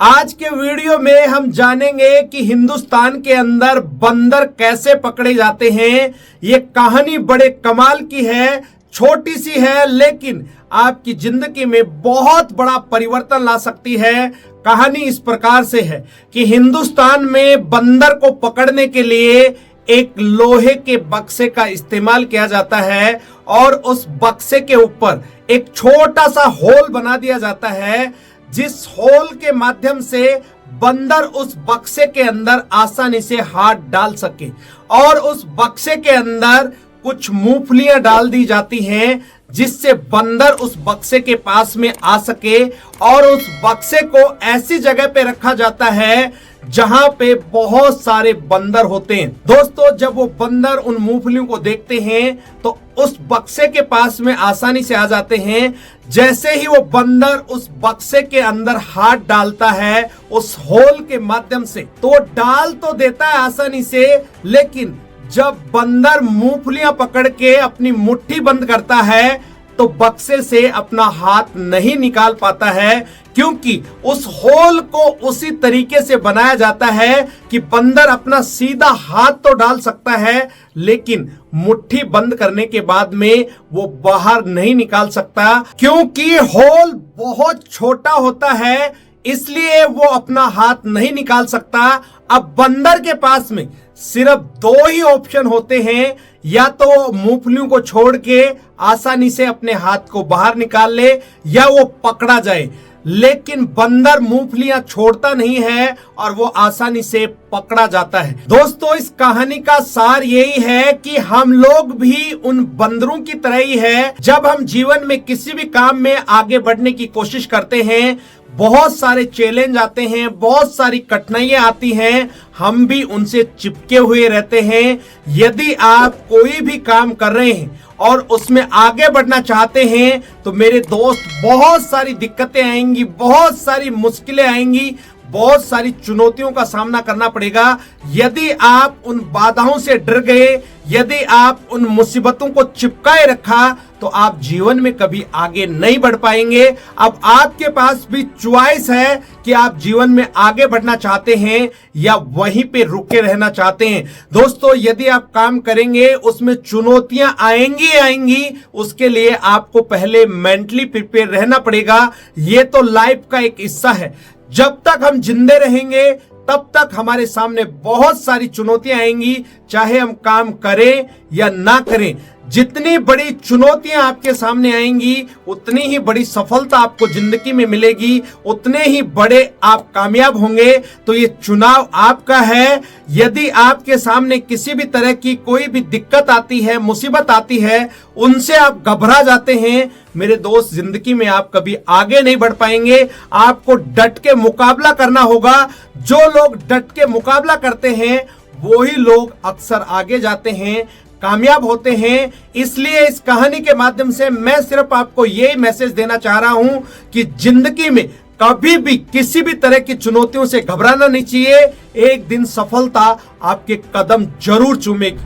आज के वीडियो में हम जानेंगे कि हिंदुस्तान के अंदर बंदर कैसे पकड़े जाते हैं। ये कहानी बड़े कमाल की है, छोटी सी है लेकिन आपकी जिंदगी में बहुत बड़ा परिवर्तन ला सकती है। कहानी इस प्रकार से है कि हिंदुस्तान में बंदर को पकड़ने के लिए एक लोहे के बक्से का इस्तेमाल किया जाता है और उस बक्से के ऊपर एक छोटा सा होल बना दिया जाता है, जिस होल के माध्यम से बंदर उस बक्से के अंदर आसानी से हाथ डाल सके और उस बक्से के अंदर कुछ मूंगफलियां डाल दी जाती हैं, जिससे बंदर उस बक्से के पास में आ सके और उस बक्से को ऐसी जगह पे रखा जाता है जहां पे बहुत सारे बंदर होते हैं। दोस्तों, जब वो बंदर उन मूंगफलियों को देखते हैं तो उस बक्से के पास में आसानी से आ जाते हैं। जैसे ही वो बंदर उस बक्से के अंदर हाथ डालता है उस होल के माध्यम से, तो डाल तो देता है आसानी से, लेकिन जब बंदर मूंगफलियां पकड़ के अपनी मुट्ठी बंद करता है तो बक्से से अपना हाथ नहीं निकाल पाता है, क्योंकि उस होल को उसी तरीके से बनाया जाता है कि बंदर अपना सीधा हाथ तो डाल सकता है लेकिन मुट्ठी बंद करने के बाद में वो बाहर नहीं निकाल सकता, क्योंकि होल बहुत छोटा होता है, इसलिए वो अपना हाथ नहीं निकाल सकता। अब बंदर के पास में सिर्फ दो ही ऑप्शन होते हैं, या तो मूंगफलियों को छोड़ के आसानी से अपने हाथ को बाहर निकाल ले या वो पकड़ा जाए, लेकिन बंदर मूंगफलियां छोड़ता नहीं है और वो आसानी से पकड़ा जाता है। दोस्तों, इस कहानी का सार यही है कि हम लोग भी उन बंदरों की तरह ही है। जब हम जीवन में किसी भी काम में आगे बढ़ने की कोशिश करते हैं, बहुत सारे चैलेंज आते हैं, बहुत सारी कठिनाइयां आती हैं, हम भी उनसे चिपके हुए रहते हैं। यदि आप कोई भी काम कर रहे हैं और उसमें आगे बढ़ना चाहते हैं तो मेरे दोस्त, बहुत सारी दिक्कतें आएंगी, बहुत सारी मुश्किलें आएंगी, बहुत सारी चुनौतियों का सामना करना पड़ेगा। यदि आप उन बाधाओं से डर गए, यदि आप उन मुसीबतों को चिपकाए रखा, तो आप जीवन में कभी आगे नहीं बढ़ पाएंगे। अब आपके पास भी चॉइस है कि आप जीवन में आगे बढ़ना चाहते हैं या वहीं पे रुके रहना चाहते हैं। दोस्तों, यदि आप काम करेंगे उसमें चुनौतियां आएंगी, उसके लिए आपको पहले मेंटली प्रिपेयर रहना पड़ेगा। ये तो लाइफ का एक हिस्सा है। जब तक हम जिंदे रहेंगे तब तक हमारे सामने बहुत सारी चुनौतियां आएंगी, चाहे हम काम करें या ना करें। जितनी बड़ी चुनौतियां आपके सामने आएंगी उतनी ही बड़ी सफलता आपको जिंदगी में मिलेगी, उतने ही बड़े आप कामयाब होंगे। तो ये चुनाव आपका है। यदि आपके सामने किसी भी तरह की कोई भी दिक्कत आती है, मुसीबत आती है, उनसे आप घबरा जाते हैं, मेरे दोस्त, जिंदगी में आप कभी आगे नहीं बढ़ पाएंगे। आपको डट के मुकाबला करना होगा। जो लोग डट के मुकाबला करते हैं वो ही लोग अक्सर आगे जाते हैं, कामयाब होते हैं। इसलिए इस कहानी के माध्यम से मैं सिर्फ आपको यही मैसेज देना चाह रहा हूं कि जिंदगी में कभी भी किसी भी तरह की चुनौतियों से घबराना नहीं चाहिए। एक दिन सफलता आपके कदम जरूर चूमेगी।